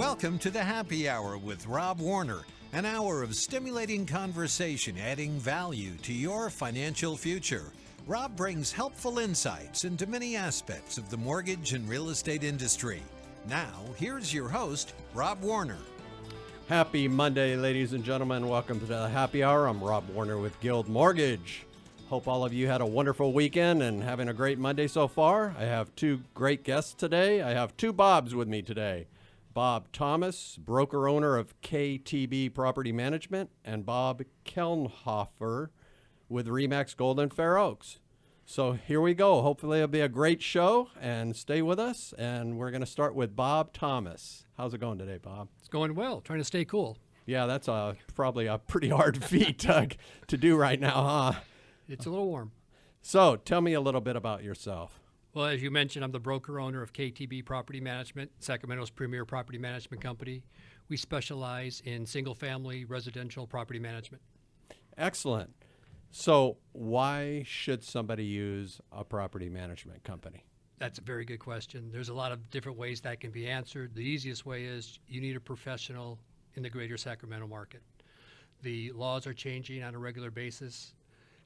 Welcome to the Happy Hour with Rob Warner, an hour of stimulating conversation adding value to your financial future. Rob brings helpful insights into many aspects of the mortgage and real estate industry. Now, here's your host, Rob Warner. Happy Monday, ladies and gentlemen. Welcome to the Happy Hour. I'm Rob Warner with Guild Mortgage. Hope all of you had a wonderful weekend and having a great Monday so far. I have two great guests today. I have two Bobs with me today. Bob Thomas, broker-owner of KTB Property Management, and Bob Kelnhofer with Remax Golden Fair Oaks. So here we go. Hopefully it'll be a great show, and stay with us. And we're going to start with Bob Thomas. How's it going today, Bob? It's going well. Trying to stay cool. Yeah, that's probably a pretty hard feat to do right now, huh? It's a little warm. So tell me a little bit about yourself. Well, as you mentioned, I'm the broker-owner of KTB Property Management, Sacramento's premier property management company. We specialize in single-family residential property management. Excellent. So why should somebody use a property management company? That's a very good question. There's a lot of different ways that can be answered. The easiest way is you need a professional in the greater Sacramento market. The laws are changing on a regular basis.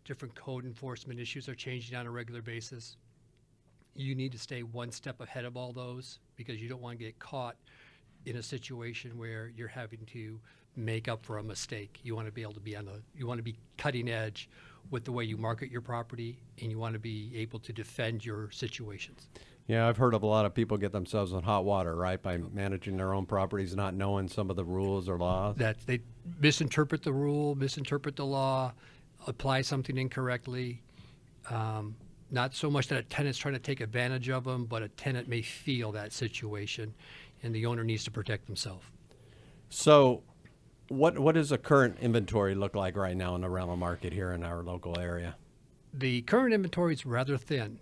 Different code enforcement issues are changing on a regular basis. You need to stay one step ahead of all those because you don't want to get caught in a situation where you're having to make up for a mistake. You want to be able to be you want to be cutting edge with the way you market your property, and you want to be able to defend your situations. Yeah, I've heard of a lot of people get themselves in hot water, right, by managing their own properties, not knowing some of the rules or laws. That they misinterpret the rule, misinterpret the law, apply something incorrectly. Not so much that a tenant's trying to take advantage of them, but a tenant may feel that situation, and the owner needs to protect himself. So what does the current inventory look like right now in the rental market here in our local area? The current inventory is rather thin.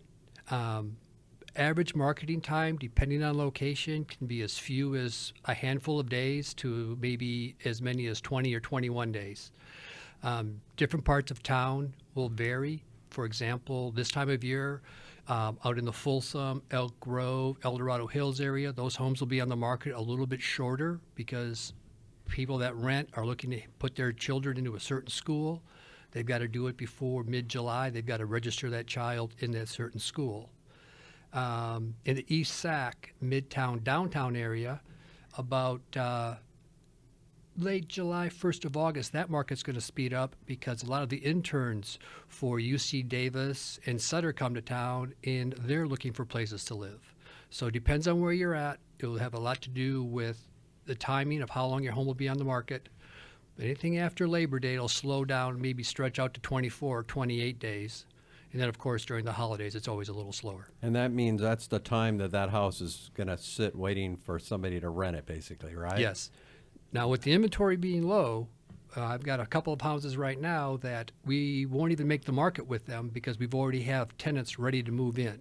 Average marketing time, depending on location, can be as few as a handful of days to maybe as many as 20 or 21 days. Different parts of town will vary. For example, this time of year, out in the Folsom, Elk Grove, El Dorado Hills area, those homes will be on the market a little bit shorter because people that rent are looking to put their children into a certain school. They've got to do it before mid-July. They've got to register that child in that certain school. In the East Sac, Midtown, downtown area, about late July, 1st of August, that market's going to speed up because a lot of the interns for UC Davis and Sutter come to town, and they're looking for places to live. So it depends on where you're at. It will have a lot to do with the timing of how long your home will be on the market. Anything after Labor Day will slow down, maybe stretch out to 24 or 28 days. And then, of course, during the holidays, it's always a little slower. And that means that's the time that house is going to sit waiting for somebody to rent it, basically, right? Yes. Now, with the inventory being low, I've got a couple of houses right now that we won't even make the market with them because we've already have tenants ready to move in.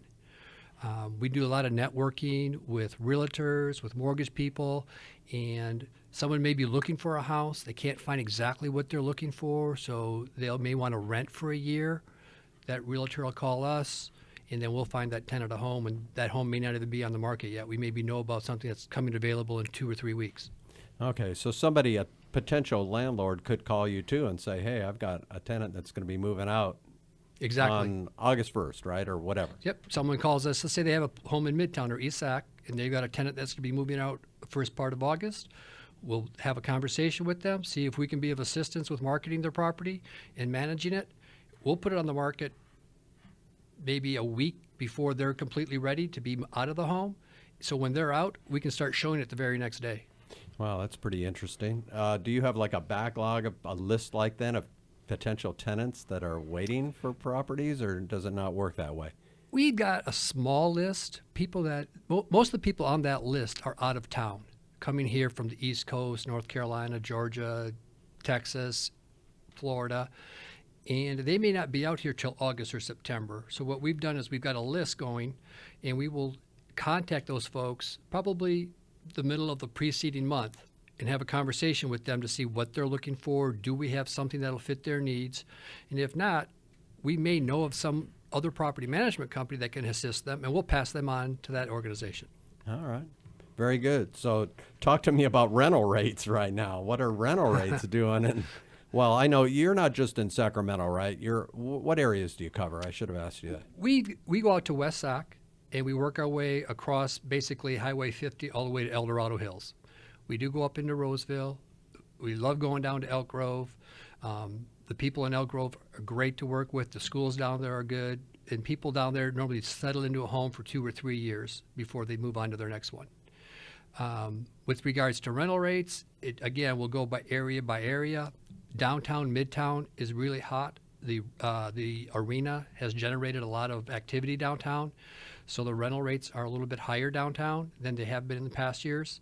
We do a lot of networking with realtors, with mortgage people, and someone may be looking for a house. They can't find exactly what they're looking for, so they may want to rent for a year. That realtor will call us, and then we'll find that tenant a home, and that home may not even be on the market yet. We maybe know about something that's coming available in 2 or 3 weeks. Okay, so a potential landlord could call you too and say, hey, I've got a tenant that's going to be moving out on August 1st, right, or whatever. Yep, someone calls us. Let's say they have a home in Midtown or East Sac, and they've got a tenant that's going to be moving out the first part of August. We'll have a conversation with them, see if we can be of assistance with marketing their property and managing it. We'll put it on the market maybe a week before they're completely ready to be out of the home. So when they're out, we can start showing it the very next day. Wow, that's pretty interesting. Do you have like a backlog, a list like that of potential tenants that are waiting for properties, or does it not work that way? We've got a small list. Most of the people on that list are out of town, coming here from the East Coast, North Carolina, Georgia, Texas, Florida, and they may not be out here till August or September. So what we've done is we've got a list going, and we will contact those folks probably the middle of the preceding month and have a conversation with them to see what they're looking for. Do we have something that'll fit their needs? And if not, we may know of some other property management company that can assist them, and we'll pass them on to that organization. All right. Very good. So talk to me about rental rates right now. What are rental rates doing? And well, I know you're not just in Sacramento, right? What areas do you cover? I should have asked you that. We go out to West Sac, and we work our way across basically Highway 50 all the way to El Dorado Hills. We do go up into Roseville. We love going down to Elk Grove. The people in Elk Grove are great to work with. The schools down there are good. And people down there normally settle into a home for 2 or 3 years before they move on to their next one. With regards to rental rates, again, we'll go by area. Downtown, Midtown is really hot. The arena has generated a lot of activity downtown, so the rental rates are a little bit higher downtown than they have been in the past years.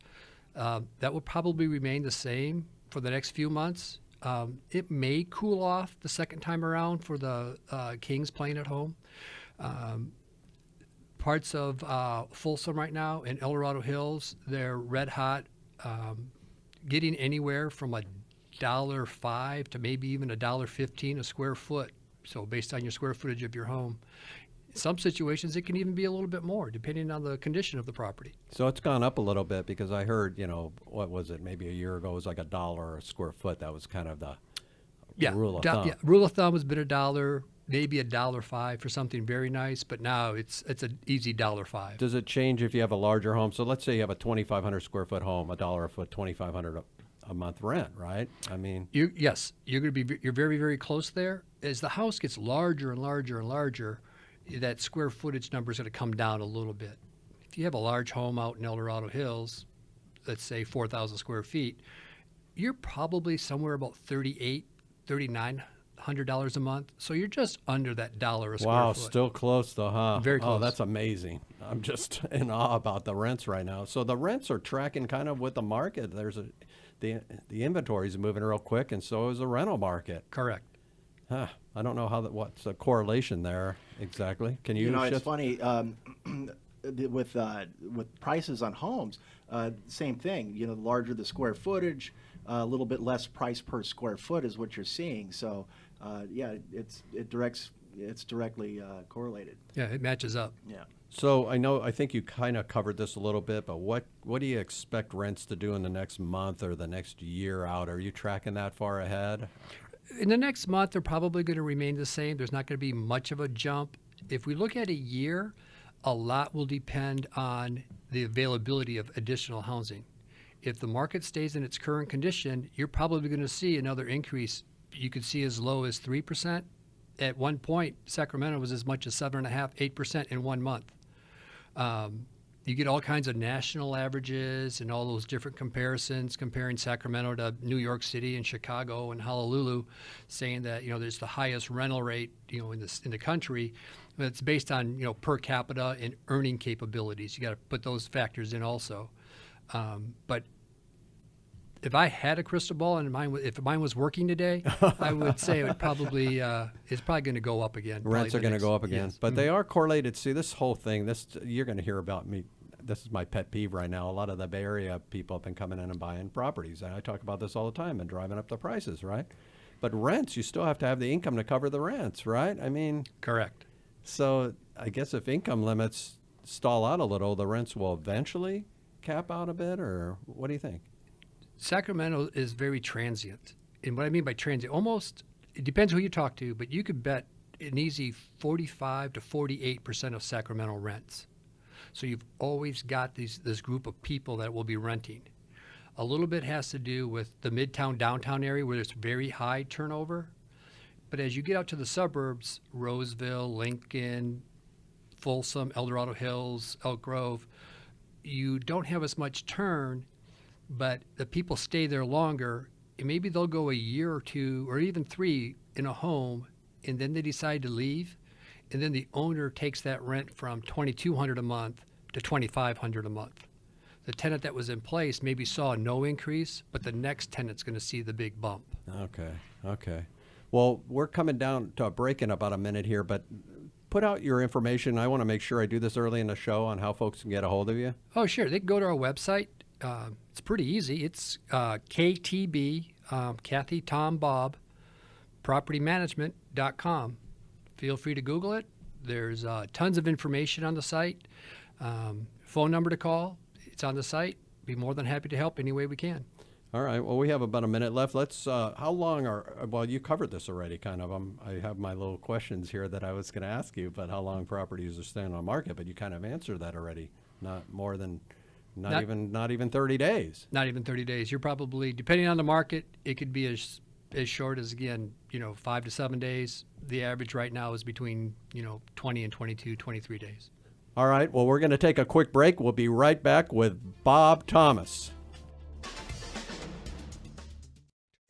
That will probably remain the same for the next few months. It may cool off the second time around for the Kings playing at home. Parts of Folsom right now in El Dorado Hills, they're red hot, getting anywhere from $1.05 to maybe even $1.15 a square foot. So based on your square footage of your home. In some situations, it can even be a little bit more, depending on the condition of the property. So it's gone up a little bit because I heard, what was it? Maybe a year ago it was like $1 a square foot. That was kind of the rule of thumb. Yeah, rule of thumb has been $1, maybe $1.05 for something very nice, but now it's an easy $1.05. Does it change if you have a larger home? So let's say you have a 2,500 square foot home, $1 a foot, 2,500 a month rent, right? I mean, yes, you're very, very close there. As the house gets larger and larger and larger, that square footage number is going to come down a little bit. If you have a large home out in El Dorado Hills, let's say 4,000 square feet, you're probably somewhere about $3,900 a month. So you're just under that $1 a square wow, foot. Still close though, huh? Very close. Oh, that's amazing. I'm just in awe about the rents right now. So the rents are tracking kind of with the market. The inventory is moving real quick, and so is the rental market. Correct. Huh. I don't know what's the correlation there exactly. Can you? It's funny with prices on homes. Same thing. The larger the square footage, a little bit less price per square foot is what you're seeing. So, it's directly correlated. Yeah, it matches up. Yeah. So I think you kind of covered this a little bit, but what do you expect rents to do in the next month or the next year out? Are you tracking that far ahead? In the next month, they're probably going to remain the same. There's not going to be much of a jump. If we look at a year, a lot will depend on the availability of additional housing. If the market stays in its current condition, you're probably going to see another increase. You could see as low as 3%. At one point, Sacramento was as much as 7.5%, 8% in 1 month. You get all kinds of national averages and all those different comparisons, comparing Sacramento to New York City and Chicago and Honolulu, saying that there's the highest rental rate in the country. But it's based on per capita and earning capabilities. You got to put those factors in also. But if I had a crystal ball and if mine was working today, I would say it's probably going to go up again. Rents are going to go up again, yes. But they are correlated. See, this whole thing, you're going to hear about me. This is my pet peeve right now. A lot of the Bay Area people have been coming in and buying properties, and I talk about this all the time and driving up the prices, right? But rents, you still have to have the income to cover the rents, right? I mean, Correct. So I guess if income limits stall out a little, the rents will eventually cap out a bit, or what do you think? Sacramento is very transient. And what I mean by transient, it depends who you talk to, but you could bet an easy 45 to 48% of Sacramento rents. So you've always got this group of people that will be renting. A little bit has to do with the midtown, downtown area where there's very high turnover. But as you get out to the suburbs, Roseville, Lincoln, Folsom, El Dorado Hills, Elk Grove, you don't have as much turn, but the people stay there longer. And maybe they'll go a year or 2 or even 3 in a home, and then they decide to leave. And then the owner takes that rent from $2,200 a month to $2,500 a month. The tenant that was in place maybe saw no increase, but the next tenant's going to see the big bump. Okay. Well, we're coming down to a break in about a minute here, but put out your information. I want to make sure I do this early in the show on how folks can get a hold of you. Oh, sure. They can go to our website. It's pretty easy. It's KTB, Kathy, Tom, Bob, propertymanagement.com. Feel free to Google it. There's tons of information on the site. Phone number to call. it's on the site. Be more than happy to help any way we can. All right. Well, we have about a minute left. Let's. How long are? Well, you covered this already, kind of. I have my little questions here that I was going to ask you, but how long properties are staying on market? But you kind of answered that already. Not more than, not even 30 days. Not even 30 days. You're probably, depending on the market, it could be as short as, again, 5 to 7 days. The average right now is between 20 and 22, 23 days. All right. Well, we're going to take a quick break. We'll be right back with Bob Thomas.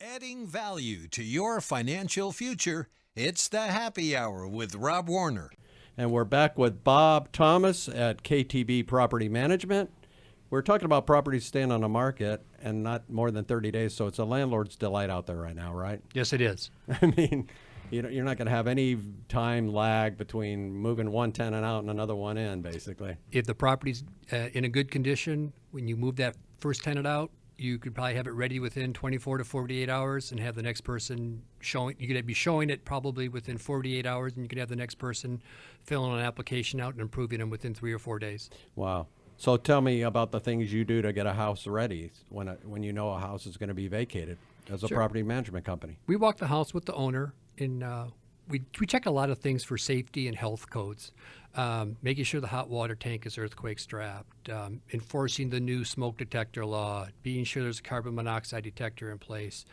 Adding value to your financial future, it's the Happy Hour with Rob Warner. And we're back with Bob Thomas at KTB Property Management. We're talking about properties staying on the market and not more than 30 days, so it's a landlord's delight out there right now, right? Yes, it is. I mean, you're not going to have any time lag between moving one tenant out and another one in, basically. If the property's in a good condition, when you move that first tenant out, you could probably have it ready within 24 to 48 hours and have the next person showing. You could be showing it probably within 48 hours, and you could have the next person filling an application out and improving them within 3 or 4 days. Wow. So tell me about the things you do to get a house ready when you know a house is going to be vacated as a Sure. property management company. We walk the house with the owner, and we check a lot of things for safety and health codes. Making sure the hot water tank is earthquake strapped, enforcing the new smoke detector law, being sure there's a carbon monoxide detector in place,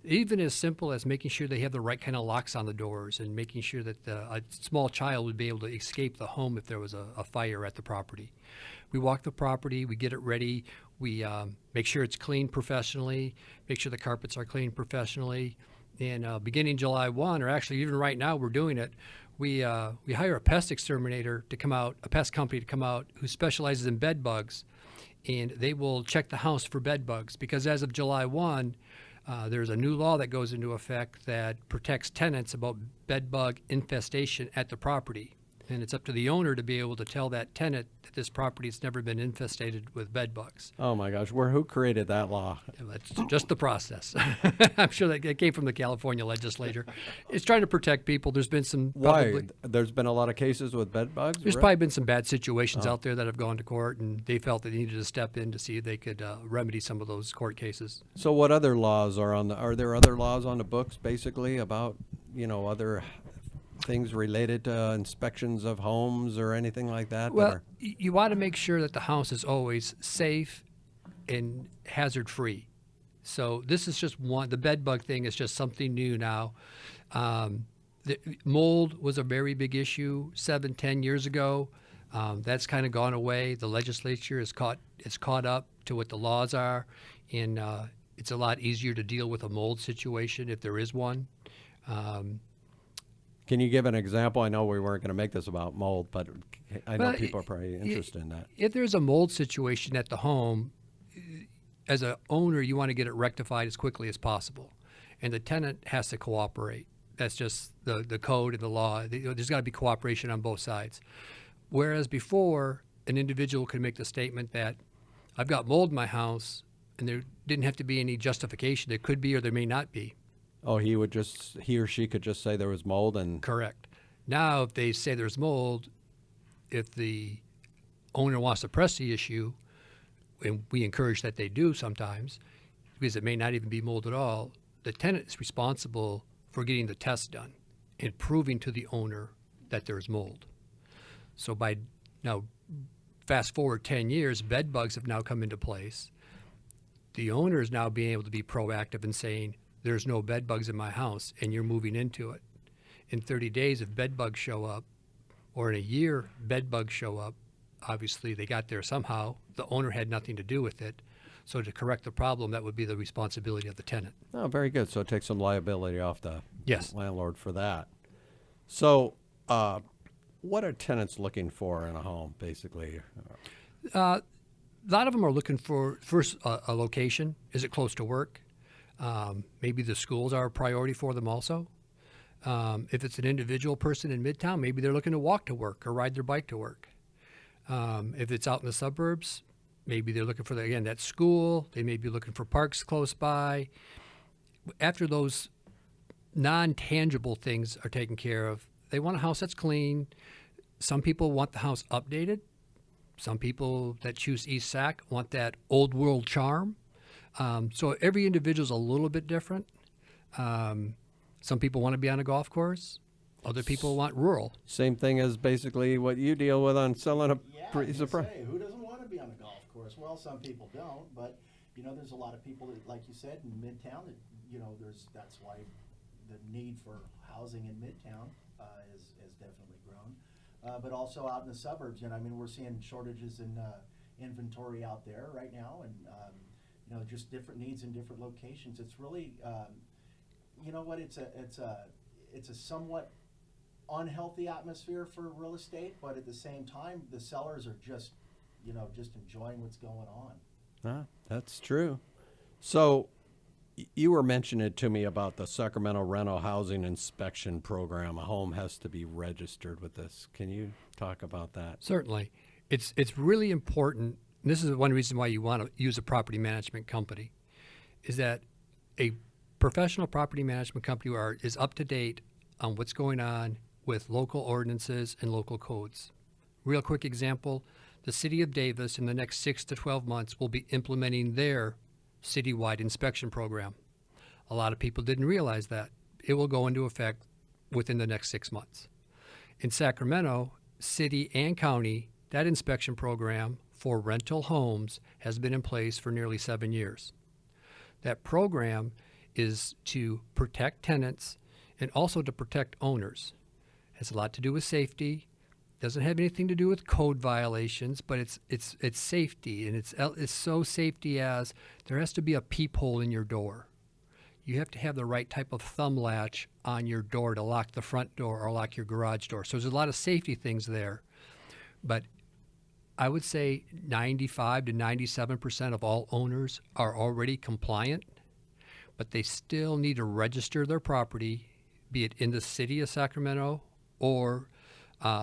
even as simple as making sure they have the right kind of locks on the doors and making sure that a small child would be able to escape the home if there was a fire at the property. We walk the property, we get it ready, we make sure it's cleaned professionally, make sure the carpets are cleaned professionally. And beginning July 1, or actually even right now we're doing it, we hire a pest exterminator to come out, a pest company to come out who specializes in bed bugs, and they will check the house for bed bugs because as of July 1, there's a new law that goes into effect that protects tenants about bed bug infestation at the property. And it's up to the owner to be able to tell that tenant that this property has never been infestated with bed bugs. Oh my gosh, who created that law? That's just the process. I'm sure that it came from the California legislature. It's trying to protect people. There's been some Why? There's been a lot of cases with bed bugs? There's really? probably been some bad situations out there that have gone to court, and they felt they needed to step in to see if they could remedy some of those court cases. So what other laws are there other laws on the books basically about, other things related to inspections of homes or anything like that? Well, you want to make sure that the house is always safe and hazard-free. So this is just one. The bed bug thing is just something new now. The mold was a very big issue 7-10 years ago. That's kind of gone away. The legislature is caught up to what the laws are, and it's a lot easier to deal with a mold situation if there is one. Can you give an example? I know we weren't going to make this about mold, but I know Well, people are probably interested in that. If there's a mold situation at the home, as an owner, you want to get it rectified as quickly as possible, and the tenant has to cooperate. That's just the code and the law. There's got to be cooperation on both sides. Whereas before, an individual could make the statement that I've got mold in my house, and there didn't have to be any justification. There could be or there may not be. Oh, he or she could just say there was mold and... Correct. Now, if they say there's mold, if the owner wants to press the issue, and we encourage that they do sometimes, because it may not even be mold at all, the tenant is responsible for getting the test done and proving to the owner that there's mold. So by now, fast forward 10 years, bed bugs have now come into place. The owner is now being able to be proactive and saying, there's no bed bugs in my house, and you're moving into it. In 30 days, if bed bugs show up, or in a year, bed bugs show up, obviously they got there somehow. The owner had nothing to do with it. So to correct the problem, that would be the responsibility of the tenant. Oh, very good. So it takes some liability off the Yes. landlord for that. So what are tenants looking for in a home, basically? A lot of them are looking for, first, a location. Is it close to work? Maybe the schools are a priority for them also. If it's an individual person in Midtown, maybe they're looking to walk to work or ride their bike to work. If it's out in the suburbs, maybe they're looking for, that school. They may be looking for parks close by. After those non-tangible things are taken care of, they want a house that's clean. Some people want the house updated. Some people that choose East Sac want that old world charm. So every individual is a little bit different. Some people want to be on a golf course. Other people want rural. Same thing as basically what you deal with on selling a piece of property. Who doesn't want to be on a golf course? Well, some people don't, but there's a lot of people that, like you said, in Midtown, that that's why the need for housing in Midtown has definitely grown. But also out in the suburbs, we're seeing shortages in inventory out there right now, and just different needs in different locations. It's really, it's a somewhat unhealthy atmosphere for real estate, but at the same time, the sellers are just enjoying what's going on. Ah, that's true. So you were mentioning to me about the Sacramento Rental Housing Inspection Program. A home has to be registered with this. Can you talk about that? Certainly. It's really important. And this is one reason why you want to use a property management company, is that a professional property management company is up to date on what's going on with local ordinances and local codes. Real quick example, the City of Davis in the next 6 to 12 months will be implementing their citywide inspection program. A lot of people didn't realize that. It will go into effect within the next 6 months. In Sacramento, city and county, that inspection program for rental homes has been in place for nearly 7 years. That program is to protect tenants and also to protect owners. It has a lot to do with safety. Doesn't have anything to do with code violations, but it's safety, and it's so safety as there has to be a peephole in your door. You have to have the right type of thumb latch on your door to lock the front door or lock your garage door. So there's a lot of safety things there, but I would say 95 to 97% of all owners are already compliant, but they still need to register their property, be it in the city of Sacramento or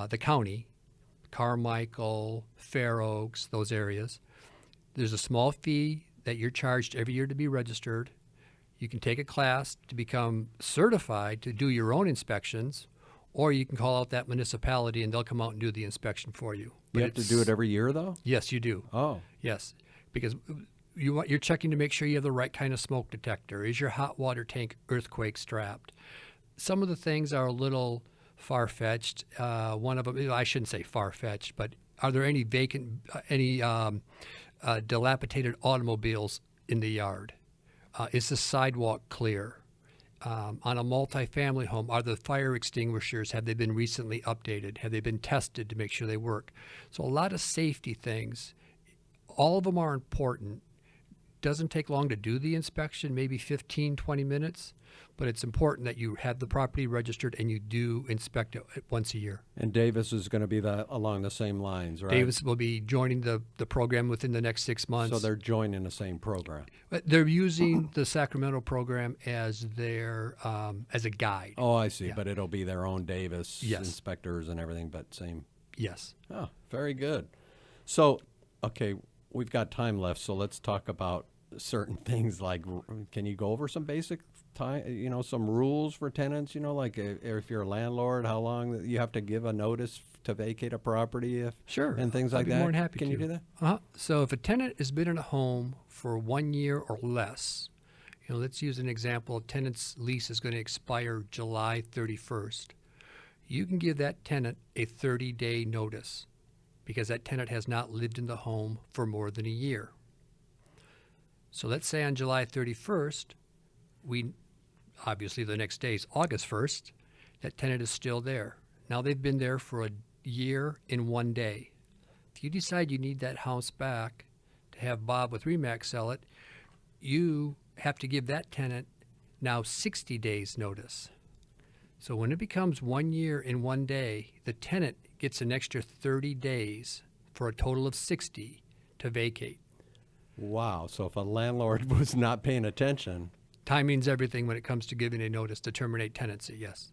the county, Carmichael, Fair Oaks, those areas. There's a small fee that you're charged every year to be registered. You can take a class to become certified to do your own inspections, or you can call out that municipality and they'll come out and do the inspection for you. You have to do it every year, though? Yes, you do. Oh. Yes, because you're checking to make sure you have the right kind of smoke detector. Is your hot water tank earthquake strapped? Some of the things are a little far-fetched. One of them, I shouldn't say far-fetched, but are there any dilapidated automobiles in the yard? Is the sidewalk clear? On a multifamily home, are the fire extinguishers, have they been recently updated? Have they been tested to make sure they work? So a lot of safety things. All of them are important. Doesn't take long to do the inspection, maybe 15, 20 minutes, but it's important that you have the property registered and you do inspect it once a year. And Davis is going to be along the same lines, right? Davis will be joining the program within the next 6 months. So they're joining the same program. They're using the Sacramento program as their as a guide. Oh, I see. Yeah. But it'll be their own Davis inspectors and everything, but same. Yes. Oh, very good. So, okay, we've got time left, so let's talk about certain things. Like, can you go over some basic some rules for tenants, like if you're a landlord, how long you have to give a notice to vacate a property, Sure, and things like I'd be that? more than happy Can to. you do that? So if a tenant has been in a home for 1 year or less, let's use an example. A tenant's lease is going to expire July 31st. You can give that tenant a 30-day notice because that tenant has not lived in the home for more than a year. So let's say on July 31st, obviously the next day is August 1st, that tenant is still there. Now they've been there for a year in 1 day. If you decide you need that house back to have Bob with RE/MAX sell it, you have to give that tenant now 60 days notice. So when it becomes 1 year in 1 day, the tenant gets an extra 30 days for a total of 60 to vacate. Wow. So if a landlord was not paying attention. Timing's everything when it comes to giving a notice to terminate tenancy, yes.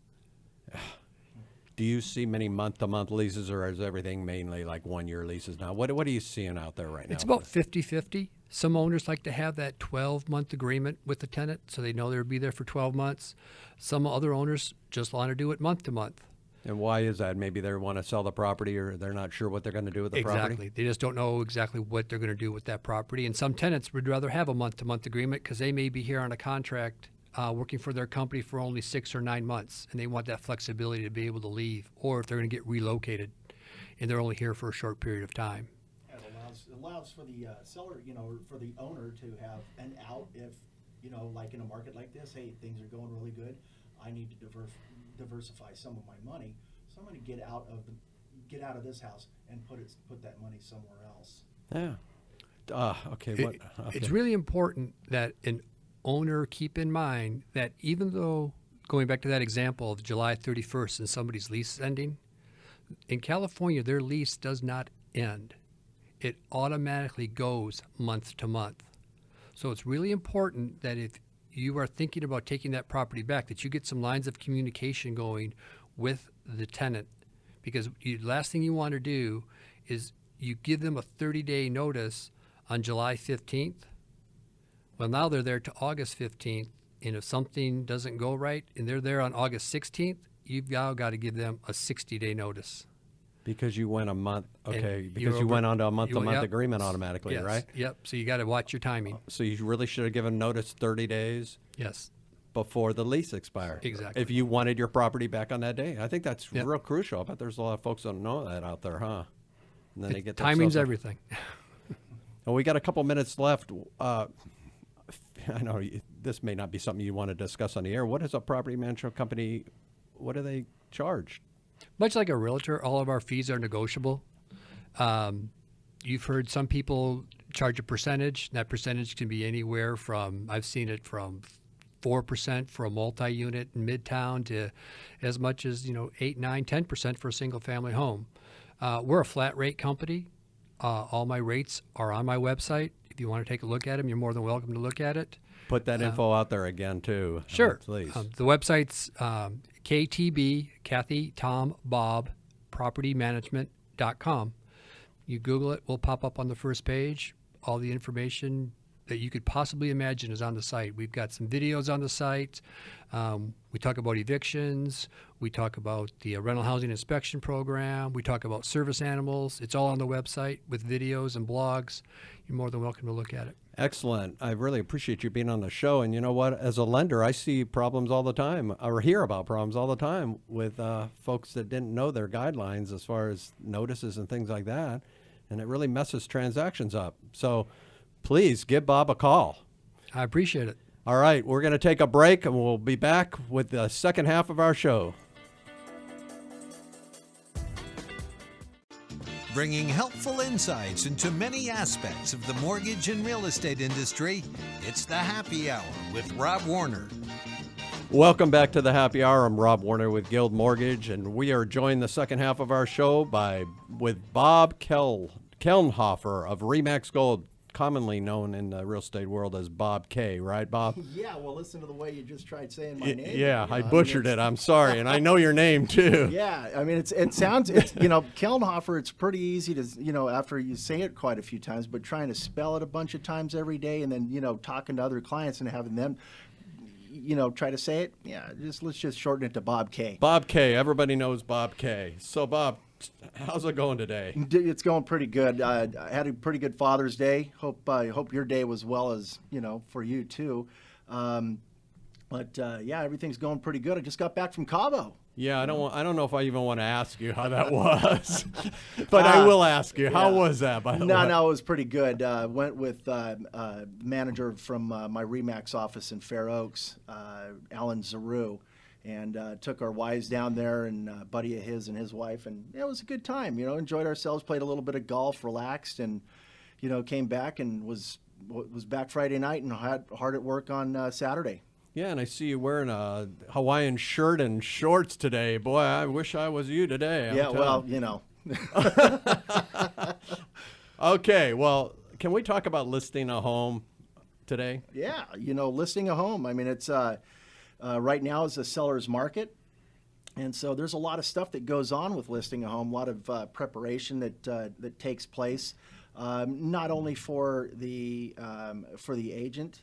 Do you see many month-to-month leases, or is everything mainly like 1 year leases now? What are you seeing out there right now? It's about 50-50. Some owners like to have that 12-month agreement with the tenant so they know they'll be there for 12 months. Some other owners just want to do it month to month. And why is that? Maybe they want to sell the property, or they're not sure what they're going to do with the property? Exactly. They just don't know exactly what they're going to do with that property. And some tenants would rather have a month-to-month agreement because they may be here on a contract working for their company for only 6 or 9 months, and they want that flexibility to be able to leave, or if they're going to get relocated and they're only here for a short period of time. It allows for the seller, or for the owner to have an out if, like in a market like this, hey, things are going really good. I need to diversify some of my money, so I'm going to get out of this house and put that money somewhere else. Yeah. Okay. It's really important that an owner keep in mind that even though, going back to that example of July 31st and somebody's lease ending, in California, their lease does not end. It automatically goes month to month. So it's really important that if you are thinking about taking that property back, that you get some lines of communication going with the tenant, because the last thing you want to do is you give them a 30-day notice on July 15th. Well, now they're there to August 15th, and if something doesn't go right and they're there on August 16th, you've now got to give them a 60-day notice. Because you went a month, okay, And because you went on to a month-to-month yep. agreement automatically, Yes. right? Yep. So you got to watch your timing. So you really should have given notice 30 days Yes. before the lease expired. Exactly. If you wanted your property back on that day. I think that's Yep. real crucial. I bet there's a lot of folks that don't know that out there, huh? And then they get Timing's themselves- everything. Well, we got a couple minutes left. I know this may not be something you want to discuss on the air. What is a property management company, what do they charge? Much like a realtor, all of our fees are negotiable. You've heard some people charge a percentage. That percentage can be anywhere from, I've seen it from 4% for a multi-unit in Midtown to as much as 8, 9, 10% for a single-family home. We're a flat rate company. All my rates are on my website. If you want to take a look at them, you're more than welcome to look at it. Put that info out there again, too. Sure. Please. The website's KTB, Kathy, Tom, Bob, propertymanagement.com. You Google it, we'll pop up on the first page. All the information that you could possibly imagine is on the site. We've got some videos on the site. We talk about evictions. We talk about the rental housing inspection program. We talk about service animals. It's all on the website with videos and blogs. You're more than welcome to look at it. Excellent. I really appreciate you being on the show. And you know what? As a lender, I see problems all the time, or hear about problems all the time with folks that didn't know their guidelines as far as notices and things like that. And it really messes transactions up. So please give Bob a call. I appreciate it. All right, we're going to take a break, and we'll be back with the second half of our show. Bringing helpful insights into many aspects of the mortgage and real estate industry, it's the Happy Hour with Rob Warner. Welcome back to the Happy Hour. I'm Rob Warner with Guild Mortgage, and we are joined the second half of our show with Bob Kelnhofer of Remax Gold, commonly known in the real estate world as Bob K. Right, Bob? Yeah, well, listen to the way you just tried saying my name. Yeah, I butchered it. I'm sorry, and I know your name too. Yeah, I mean, it sounds, Kelnhofer, it's pretty easy to, after you say it quite a few times, but trying to spell it a bunch of times every day and then, talking to other clients and having them, try to say it. Yeah, let's just shorten it to Bob K. Bob K. Everybody knows Bob K. So, Bob, how's it going today? It's going pretty good. I had a pretty good Father's Day. Hope your day was well as for you too. Yeah, everything's going pretty good. I just got back from Cabo. Yeah, I don't know if I even want to ask you how that was, but I will ask you. How was that? By the way? No, it was pretty good. Went with manager from my Remax office in Fair Oaks, Alan Zaru. And took our wives down there, and a buddy of his and his wife, and it was a good time. Enjoyed ourselves, played a little bit of golf, relaxed, and came back and was back Friday night and hard at work on Saturday. Yeah, and I see you wearing a Hawaiian shirt and shorts today. Boy, I wish I was you today. Yeah, well, Okay, well, can we talk about listing a home today? Yeah, listing a home. I mean, it's right now is a seller's market. And so there's a lot of stuff that goes on with listing a home, a lot of preparation that takes place, not only for the agent,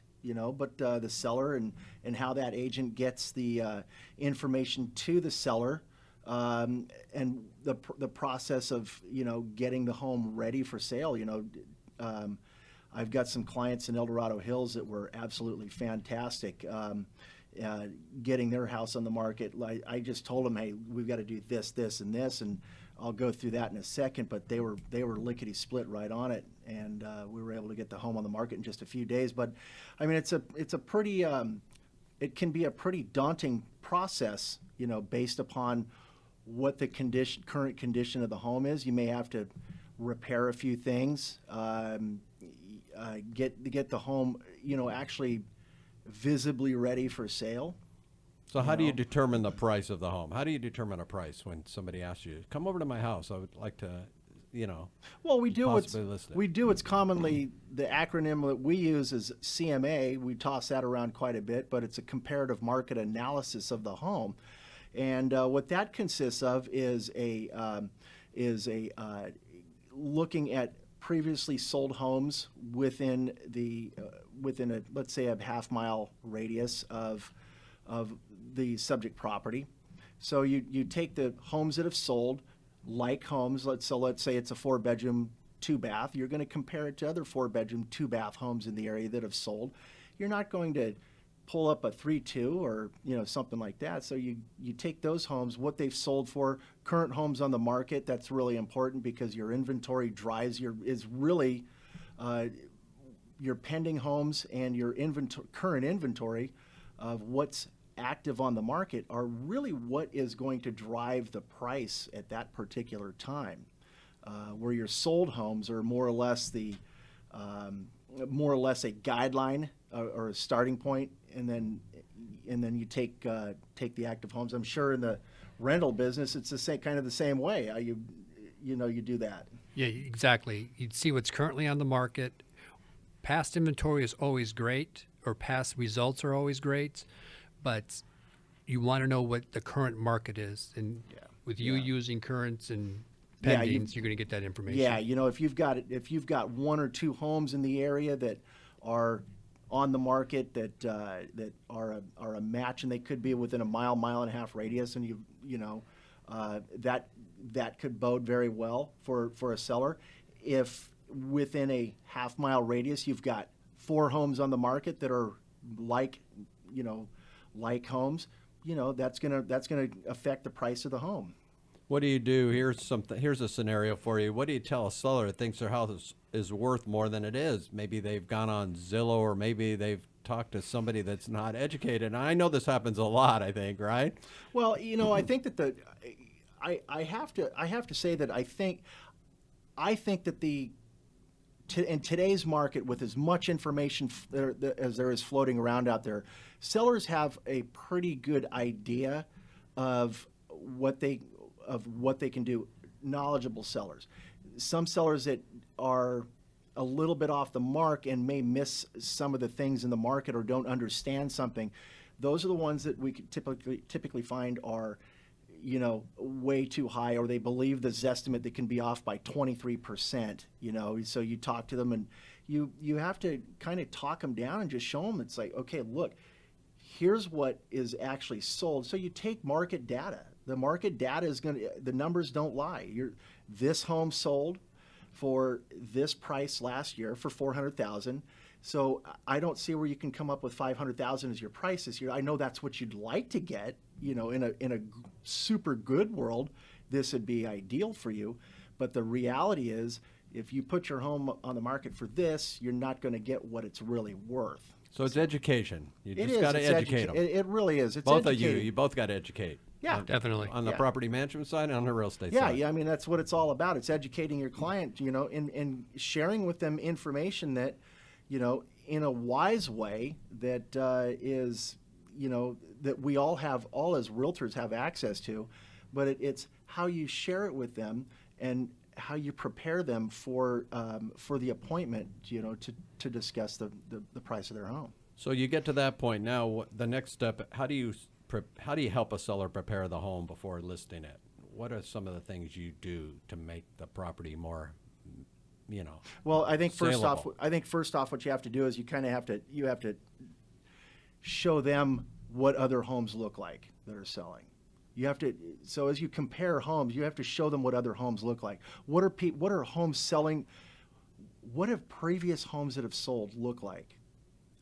but the seller and how that agent gets the information to the seller and the process of, getting the home ready for sale. I've got some clients in El Dorado Hills that were absolutely fantastic. Getting their house on the market. I just told them, hey, we've got to do this, this, and this, and I'll go through that in a second. But they were lickety split right on it, and we were able to get the home on the market in just a few days. But I mean, it's a pretty it can be a pretty daunting process, based upon what the current condition of the home is. You may have to repair a few things, get the home, actually visibly ready for sale. So how do you determine the price of the home? How do you determine a price when somebody asks you, come over to my house, I would like to, Well, we do possibly list it? what's commonly, the acronym that we use is CMA. We toss that around quite a bit, but it's a comparative market analysis of the home. And what that consists of is looking at previously sold homes within a, let's say, a half-mile radius of the subject property. So you take the homes that have sold, like homes. Let's say it's a 4-bedroom, 2-bath. You're going to compare it to other 4-bedroom, 2-bath homes in the area that have sold. You're not going to pull up a 3-2 or something like that. So you take those homes, what they've sold for, current homes on the market. That's really important because your inventory drives your pending homes, and your current inventory of what's active on the market are really what is going to drive the price at that particular time. Where your sold homes are more or less a guideline or a starting point, and then you take the active homes. I'm sure in the rental business it's the same way. You do that. Yeah, exactly. You'd see what's currently on the market. Past inventory is always great, or past results are always great, but you want to know what the current market is. And with you using currents and pendings, you're going to get that information. Yeah, if you've got 1 or 2 homes in the area that are on the market that are a match, and they could be within a mile and a half radius, and that could bode very well for a seller. If within a half-mile radius you've got 4 homes on the market that are like homes, that's gonna affect the price of the home. What do you do? Here's a scenario for you. What do you tell a seller that thinks their house is worth more than it is? Maybe they've gone on Zillow, or maybe they've talked to somebody that's not educated. And I know this happens a lot, I think, right? Well, I think that I have to say that I think that in today's market, with as much information as there is floating around out there, sellers have a pretty good idea of what they can do. Knowledgeable sellers. Some sellers that are a little bit off the mark and may miss some of the things in the market or don't understand something, those are the ones that we could typically find are way too high, or they believe the Zestimate that can be off by 23%, so you talk to them, and you have to kind of talk them down and just show them, it's like, okay, look, here's what is actually sold. So you take market data. The market data the numbers don't lie. This home sold for this price last year for $400,000. So I don't see where you can come up with $500,000 as your price this year. I know that's what you'd like to get. In a super good world, this would be ideal for you. But the reality is, if you put your home on the market for this, you're not going to get what it's really worth. So it's education. You just got to educate them. It really is. It's both educating. of you both got to educate. Yeah, definitely. On the property management side and on the real estate side. Yeah. I mean, that's what it's all about. It's educating your client, and sharing with them information that, in a wise way that is, that we all as realtors have access to, but it's how you share it with them and how you prepare them for the appointment, to discuss the price of their home. So you get to that point. Now, the next step, how do you help a seller prepare the home before listing it? What are some of the things you do to make the property more, Well, I think first saleable? off, what you have to do is you have to show them what other homes look like that are selling. You have to, so as you compare homes, you have to show them what other homes look like. What are homes selling? What have previous homes that have sold look like?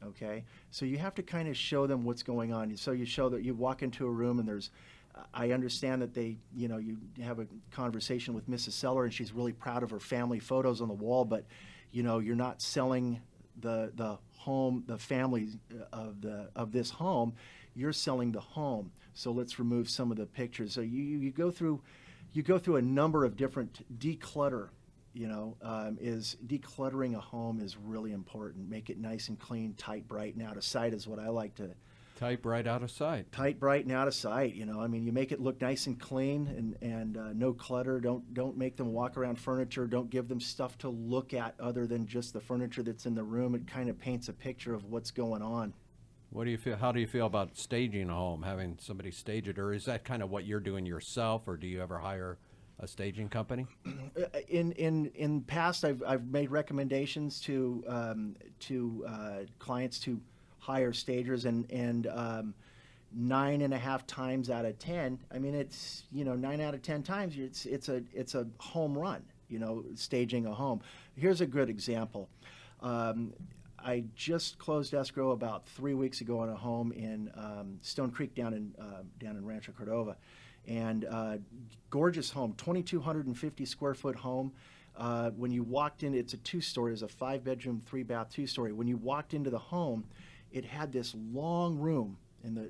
Okay, so you have to kind of show them what's going on. So you show that you walk into a room and there's, I understand that they, you have a conversation with Mrs. Seller and she's really proud of her family photos on the wall, but you're not selling the home, the family of this home. You're selling the home. So let's remove some of the pictures. So you go through a number of different declutter. Is decluttering a home is really important. Make it nice and clean, tight, bright, and out of sight is what I like to. Tight, bright, out of sight. Tight, bright, and out of sight. You make it look nice and clean and no clutter. Don't make them walk around furniture. Don't give them stuff to look at other than just the furniture that's in the room. It kind of paints a picture of what's going on. What do you feel? How do you feel about staging a home, having somebody stage it, or is that kind of what you're doing yourself, or do you ever hire a staging company? In past, I've made recommendations to clients to hire stagers, and 9.5 times out of 10, I mean, it's 9 out of 10 times it's a home run. Staging a home. Here's a good example. I just closed escrow about 3 weeks ago on a home in Stone Creek down in Rancho Cordova. And gorgeous home, 2,250 square foot home. When you walked in, it's a 2-story, it's a 5-bedroom, 3-bath, 2-story. When you walked into the home, it had this long room, and the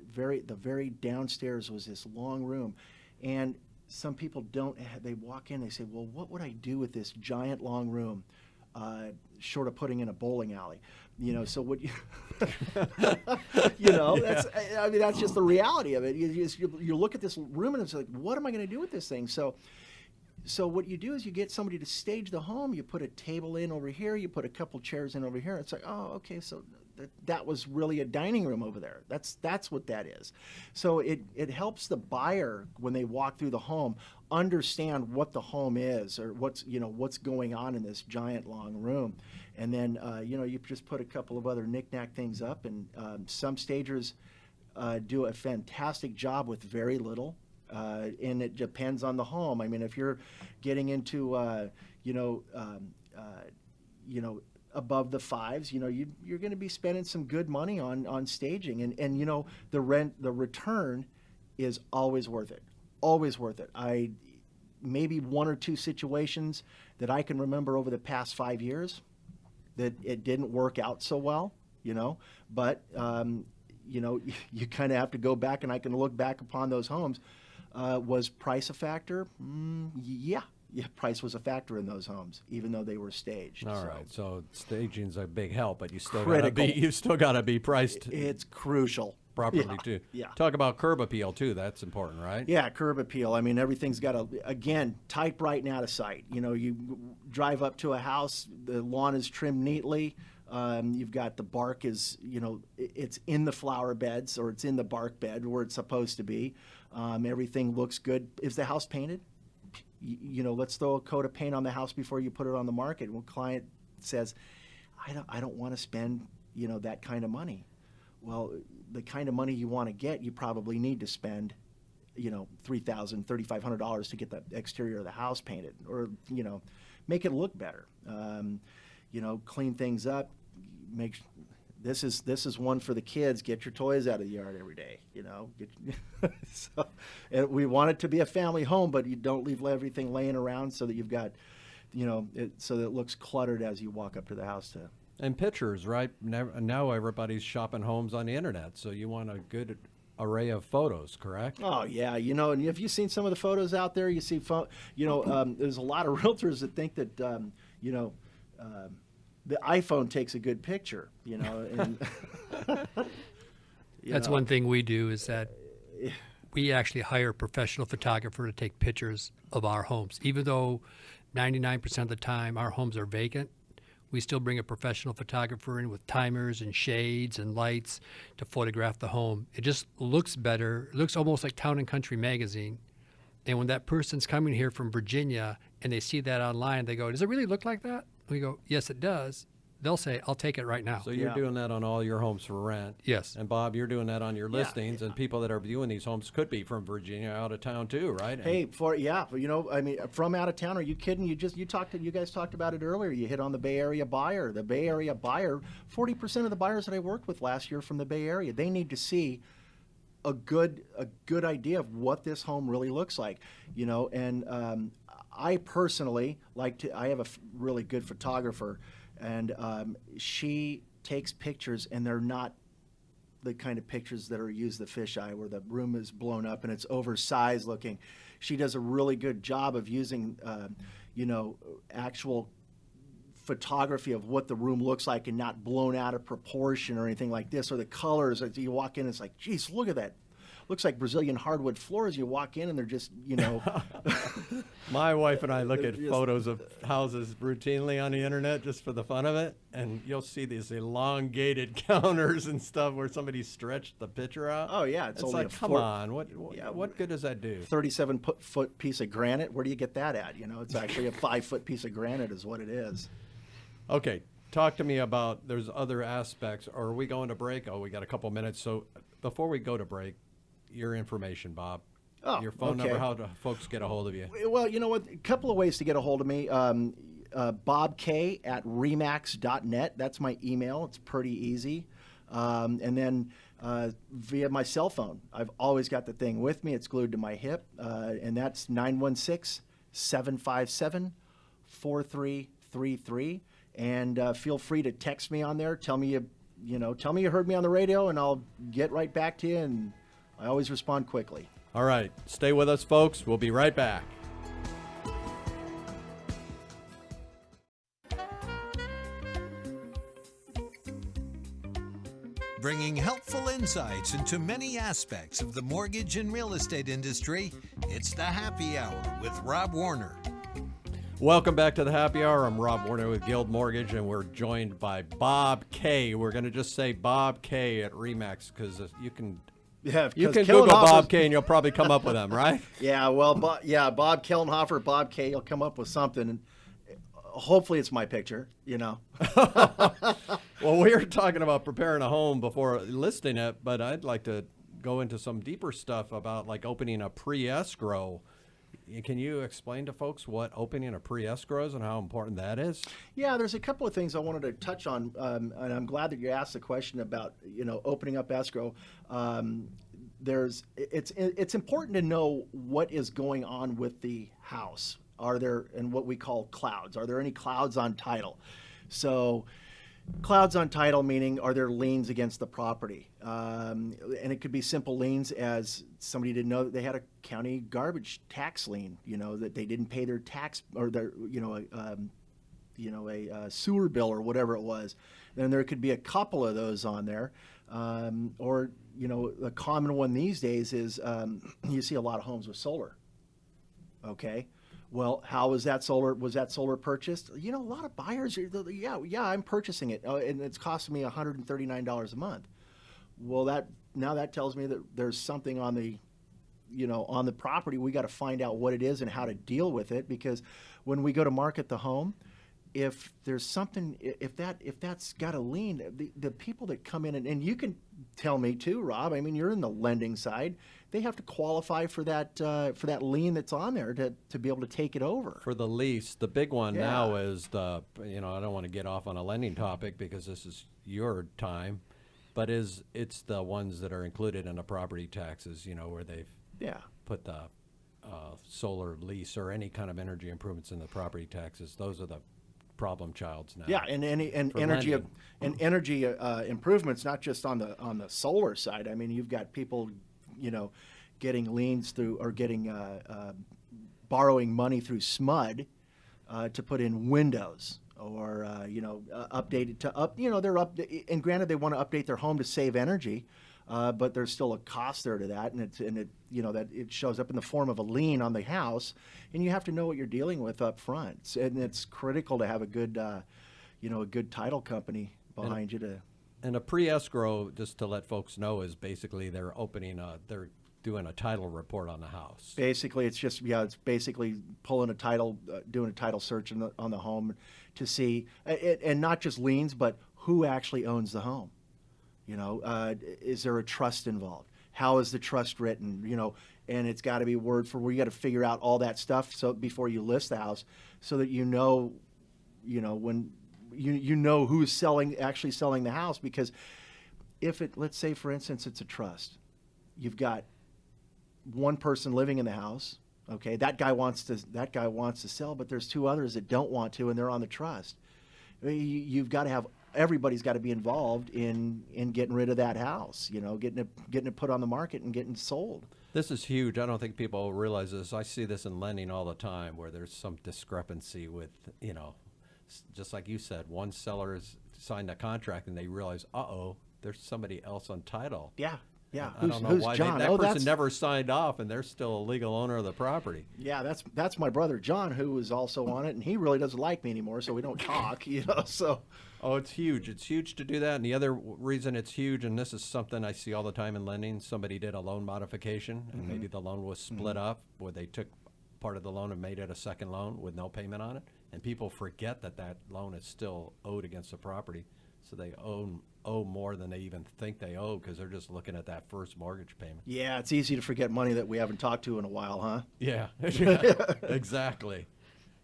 very downstairs was this long room. And some people they walk in, they say, well, what would I do with this giant long room? Short of putting in a bowling alley, so what that's just the reality of it. You look at this room and it's like, what am I going to do with this thing? So what you do is you get somebody to stage the home. You put a table in over here, you put a couple chairs in over here. It's like, oh, okay, so that was really a dining room over there. That's what that is. So it helps the buyer when they walk through the home understand what the home is, or what's going on in this giant long room. And then you just put a couple of other knick-knack things up, and some stagers do a fantastic job with very little. And it depends on the home. I mean, if you're getting into above the 5s, you're going to be spending some good money on staging, and the return is always worth it. Always worth it. Maybe 1 or 2 situations that I can remember over the past 5 years that it didn't work out so well, but you kind of have to go back, and I can look back upon those homes. Was price a factor? Yeah, price was a factor in those homes, even though they were staged. All right, so staging's a big help, but you still got to be priced. It's crucial. Properly too. Yeah. Talk about curb appeal too. That's important, right? Yeah, curb appeal. I mean, everything's got again, tight, bright, and out of sight. You drive up to a house, the lawn is trimmed neatly. You've got the bark is, it's in the flower beds, or it's in the bark bed where it's supposed to be. Everything looks good. Is the house painted? Let's throw a coat of paint on the house before you put it on the market. Well, client says, I don't want to spend, that kind of money. Well, the kind of money you want to get, you probably need to spend, $3,000, $3,500 to get the exterior of the house painted, or, make it look better. Clean things up. This is one for the kids. Get your toys out of the yard every day. So, and we want it to be a family home, but you don't leave everything laying around so that you've got, so that it looks cluttered as you walk up to the house. And pictures, right? Now everybody's shopping homes on the internet, so you want a good array of photos, correct? Oh yeah, and if you've seen some of the photos out there, you see, there's a lot of realtors that think that, the iPhone takes a good picture, and that's one thing we do, is that we actually hire a professional photographer to take pictures of our homes. Even though 99% of the time our homes are vacant, we still bring a professional photographer in with timers and shades and lights to photograph the home. It just looks better. It looks almost like Town and Country magazine. And when that person's coming here from Virginia and they see that online, they go, does it really look like that? We go, yes, it does. they'll say, "I'll take it right now." So you're doing that on all your homes for rent. Yes. And Bob, you're doing that on your listings, and people that are viewing these homes could be from Virginia, out of town too, right? Hey, I mean, from out of town, are you kidding? You guys talked about it earlier. You hit on the Bay Area buyer. The Bay Area buyer, 40% of the buyers that I worked with last year from the Bay Area, they need to see a good idea of what this home really looks like, and I personally I have a really good photographer, and she takes pictures, and they're not the kind of pictures that are used the fisheye, where the room is blown up and it's oversized looking. She does a really good job of using, actual photography of what the room looks like, and not blown out of proportion or anything like this, or the colors. As you walk in, it's like, geez, look at that. Looks like Brazilian hardwood floors. You walk in and they're just, My wife and I look at photos of houses routinely on the internet just for the fun of it, and you'll see these elongated counters and stuff where somebody stretched the picture out. Oh yeah, it's like, come on, what good does that do? 37-foot piece of granite. Where do you get that at? It's actually a 5-foot piece of granite is what it is. Okay, talk to me about, there's other aspects. Or are we going to break? Oh, we got a couple minutes. So before we go to break, your information, Bob. Your phone number, how do folks get a hold of you? Well, you know what? A couple of ways to get a hold of me. Bob K at remax.net. That's my email. It's pretty easy. And then via my cell phone. I've always got the thing with me. It's glued to my hip. And that's 916-757-4333. And feel free to text me on there. Tell me you heard me on the radio, and I'll get right back to you. And I always respond quickly. All right. Stay with us, folks. We'll be right back. Bringing helpful insights into many aspects of the mortgage and real estate industry, it's the Happy Hour with Rob Warner. Welcome back to the Happy Hour. I'm Rob Warner with Guild Mortgage, and we're joined by Bob K. We're going to just say Bob K at Remax, because you can Google Bob K and you'll probably come up with them, right? Yeah, well, Bob Kelnhofer, Bob K, you'll come up with something. And hopefully it's my picture, Well, we were talking about preparing a home before listing it, but I'd like to go into some deeper stuff about like opening a pre-escrow. Can you explain to folks what opening a pre-escrow is and how important that is? Yeah, there's a couple of things I wanted to touch on, and I'm glad that you asked the question about opening up escrow. It's important to know what is going on with the house. Are there, and what we call clouds? Are there any clouds on title? So, clouds on title meaning, are there liens against the property? And it could be simple liens as somebody didn't know that they had a county garbage tax lien, that they didn't pay their tax, or their, a sewer bill or whatever it was. Then there could be a couple of those on there. Or, a common one these days is you see a lot of homes with solar. Okay. Well, how was that solar? Was that solar purchased? A lot of buyers are, I'm purchasing it, and it's costing me $139 a month. Well, that tells me that there's something on the, on the property. We got to find out what it is and how to deal with it, because when we go to market the home, if there's something, if that's got a lien, the people that come in, and you can tell me too, Rob. I mean, you're in the lending side. They have to qualify for that lien that's on there to be able to take it over. For the lease, the big one now is the, I don't want to get off on a lending topic because this is your time, but it's the ones that are included in the property taxes, where they've put the solar lease or any kind of energy improvements in the property taxes. Those are the problem childs now. Yeah, and energy improvements, not just on the solar side. I mean, you've got people, getting liens through, or getting borrowing money through SMUD to put in windows, or updated to they're up. And granted, they want to update their home to save energy, but there's still a cost there to that, and that it shows up in the form of a lien on the house, and you have to know what you're dealing with up front, and it's critical to have a good title company behind you to. And a pre-escrow, just to let folks know, is basically they're opening they're doing a title report on the house. Basically, it's just, yeah, it's basically pulling a title, doing a title search on the home to see, and not just liens, but who actually owns the home. You know, is there a trust involved? How is the trust written? You know, and it's got to be word for word. You got to figure out all that stuff so before you list the house, so that you know when you know who's actually selling the house. Because if let's say for instance it's a trust, you've got one person living in the house. Okay, that guy wants to sell, but there's two others that don't want to, and they're on the trust. You've got to have, everybody's got to be involved in getting rid of that house. You know, getting it put on the market and getting sold. This is huge. I don't think people realize this. I see this in lending all the time, where there's some discrepancy with, you know, just like you said, one seller has signed a contract and they realize, there's somebody else on title. Yeah. Yeah, I don't know why John? that person never signed off, and they're still a legal owner of the property. Yeah, that's my brother John, who is also on it, and he really doesn't like me anymore, so we don't talk. You know, so. Oh, it's huge. It's huge to do that. And the other reason it's huge, and this is something I see all the time in lending, somebody did a loan modification, and maybe the loan was split up, where they took part of the loan and made it a second loan with no payment on it, and people forget that that loan is still owed against the property, so they owe more than they even think they owe, because they're just looking at that first mortgage payment. Yeah, it's easy to forget money that we haven't talked to in a while, huh? Yeah, exactly.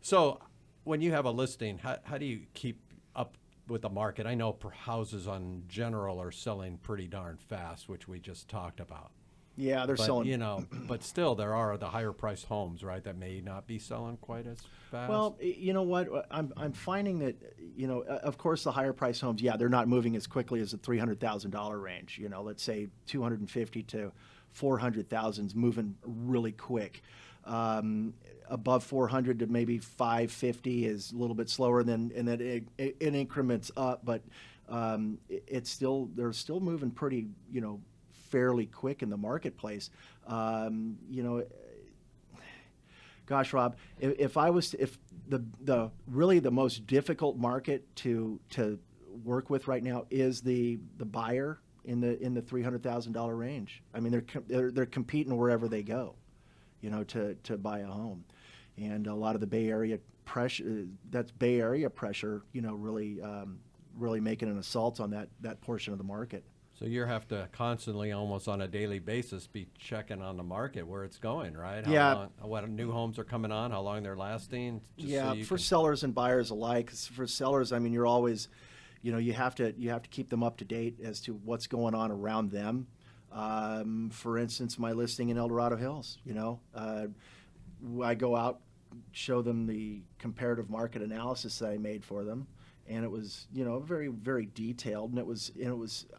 So when you have a listing, how do you keep up with the market? I know houses on general are selling pretty darn fast, which we just talked about. Yeah, they're selling. You know, but still there are the higher priced homes, right, that may not be selling quite as fast. Well, you know what? I'm finding that, you know, of course the higher priced homes, yeah, they're not moving as quickly as the $300,000 range. You know, let's say 250 to 400,000 is moving really quick. Above 400 to maybe 550 is a little bit slower, and then it increments up, but they're still moving pretty, you know, fairly quick in the marketplace. You know, gosh, Rob, if the really the most difficult market to work with right now is the buyer in the $300,000 range. I mean, they're competing wherever they go, you know, to buy a home, and a lot of the Bay Area pressure, you know, really making an assault on that portion of the market. So you have to constantly, almost on a daily basis, be checking on the market where it's going, right? What new homes are coming on, how long they're lasting. For sellers and buyers alike. For sellers, I mean, you're always, you know, you have to keep them up to date as to what's going on around them. For instance, my listing in El Dorado Hills, you know, I go out, show them the comparative market analysis that I made for them. And it was, you know, very, very detailed, and it was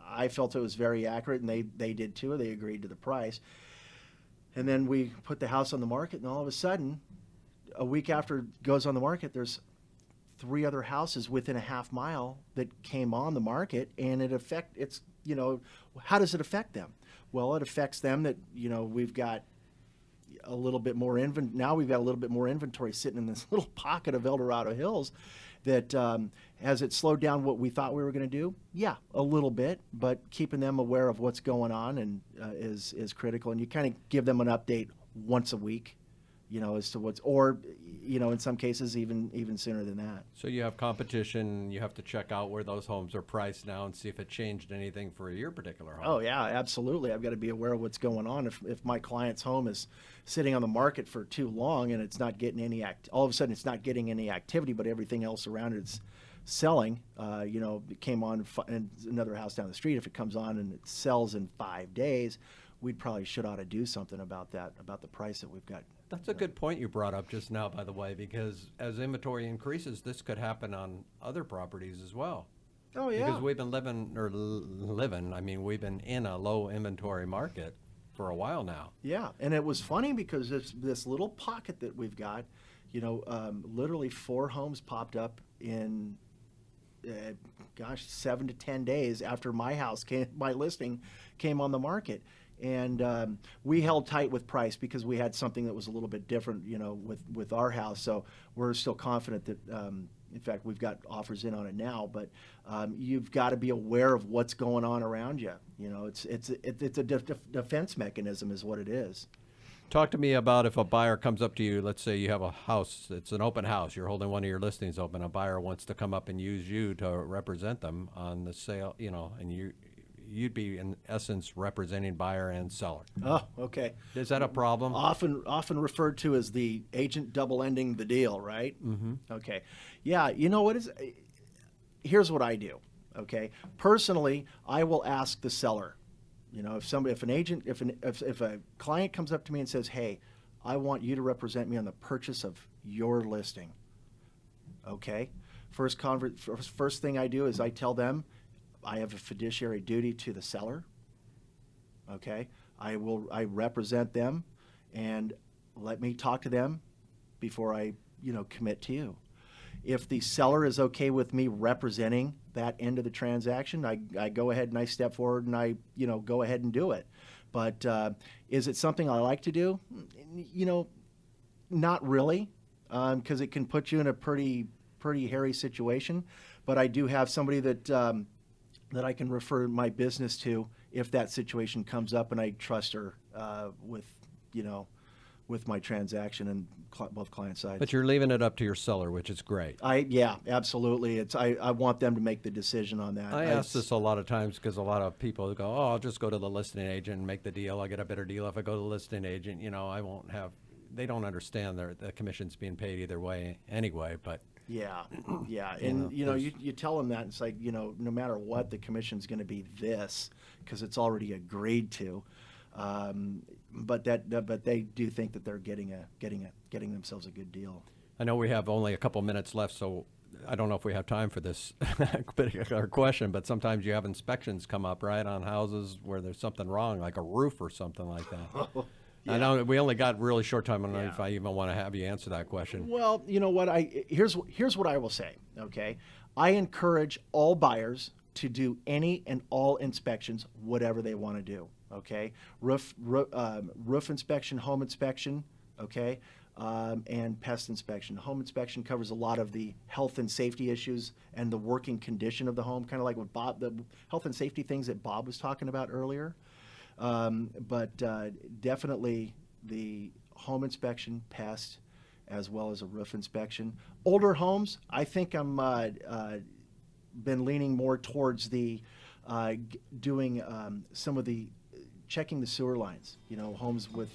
I felt it was very accurate, and they did too. They agreed to the price. And then we put the house on the market, and all of a sudden, a week after it goes on the market, there's 3 other houses within a half mile that came on the market, and it's, you know, how does it affect them? Well, it affects them that, you know, we've got a little bit more now we've got a little bit more inventory sitting in this little pocket of El Dorado Hills. That has it slowed down what we thought we were going to do? Yeah, a little bit, but keeping them aware of what's going on and is critical. And you kind of give them an update once a week, you know, as to or, you know, in some cases even sooner than that. So you have competition. You have to check out where those homes are priced now and see if it changed anything for your particular home. Oh yeah, absolutely. I've got to be aware of what's going on. If my client's home is sitting on the market for too long and it's not getting all of a sudden it's not getting any activity, but everything else around it's selling. You know, it came on and another house down the street. If it comes on and it sells in 5 days, we probably ought to do something about that, about the price that we've got. That's a good point you brought up just now, by the way, because as inventory increases, this could happen on other properties as well. Oh, yeah. Because we've been I mean, we've been in a low inventory market for a while now. Yeah, and it was funny because this little pocket that we've got, you know, literally 4 homes popped up in, 7 to 10 days after my listing came on the market. And we held tight with price because we had something that was a little bit different, you know, with our house. So we're still confident that In fact, we've got offers in on it now, but you've got to be aware of what's going on around you. You know, it's a defense mechanism is what it is. Talk to me about if a buyer comes up to you, let's say you have a house, it's an open house, you're holding one of your listings open, a buyer wants to come up and use you to represent them on the sale, you know, and you'd be in essence representing buyer and seller. Oh, okay. Is that a problem? Often referred to as the agent double ending the deal, right? Mm-hmm. Okay. Yeah, you know here's what I do, okay? Personally, I will ask the seller. You know, if a client comes up to me and says, "Hey, I want you to represent me on the purchase of your listing," okay. First thing I do is I tell them I have a fiduciary duty to the seller. Okay, I represent them, and let me talk to them before I commit to you. If the seller is okay with me representing that end of the transaction, I go ahead and I step forward and I go ahead and do it. But is it something I like to do? Not really, because it can put you in a pretty hairy situation. But I do have somebody that I can refer my business to if that situation comes up, and I trust her with my transaction and both client sides. But you're leaving it up to your seller, which is great. Yeah, absolutely. I want them to make the decision on that. I ask this a lot of times because a lot of people go, "Oh, I'll just go to the listing agent and make the deal. I'll get a better deal if I go to the listing agent. I won't have." They don't understand the commission's being paid either way anyway. But yeah, and you tell them that, and it's like, no matter what, the commission's going to be this because it's already agreed to. But they do think that they're getting themselves a good deal. I know we have only a couple minutes left, so I don't know if we have time for this particular question, but sometimes you have inspections come up, right, on houses where there's something wrong, like a roof or something like that. Yeah. I know we only got really short time. I don't know if I even want to have you answer that question. Well, you know what? Here's what I will say, okay? I encourage all buyers to do any and all inspections, whatever they want to do. Okay, roof inspection, home inspection, okay, and pest inspection. Home inspection covers a lot of the health and safety issues and the working condition of the home, kind of like what the health and safety things that Bob was talking about earlier. But definitely the home inspection, pest, as well as a roof inspection. Older homes, I think I'm been leaning more towards the doing some of the checking the sewer lines, homes with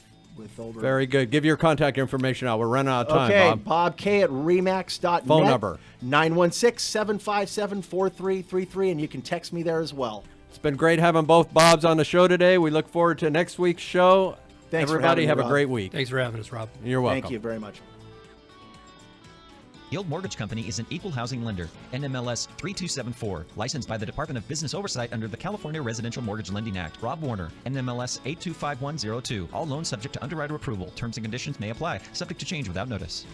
older. Very good. Give your contact information out. We're running out of time, okay, Bob. Bob K at remax.net. Phone number. 916-757-4333, and you can text me there as well. It's been great having both Bobs on the show today. We look forward to next week's show. Thanks Everybody for having have me, a Rob. great week. Thanks for having us, Rob. You're welcome. Thank you very much. Guild Mortgage Company is an equal housing lender. NMLS 3274. Licensed by the Department of Business Oversight under the California Residential Mortgage Lending Act. Rob Warner. NMLS 825102. All loans subject to underwriter approval. Terms and conditions may apply. Subject to change without notice.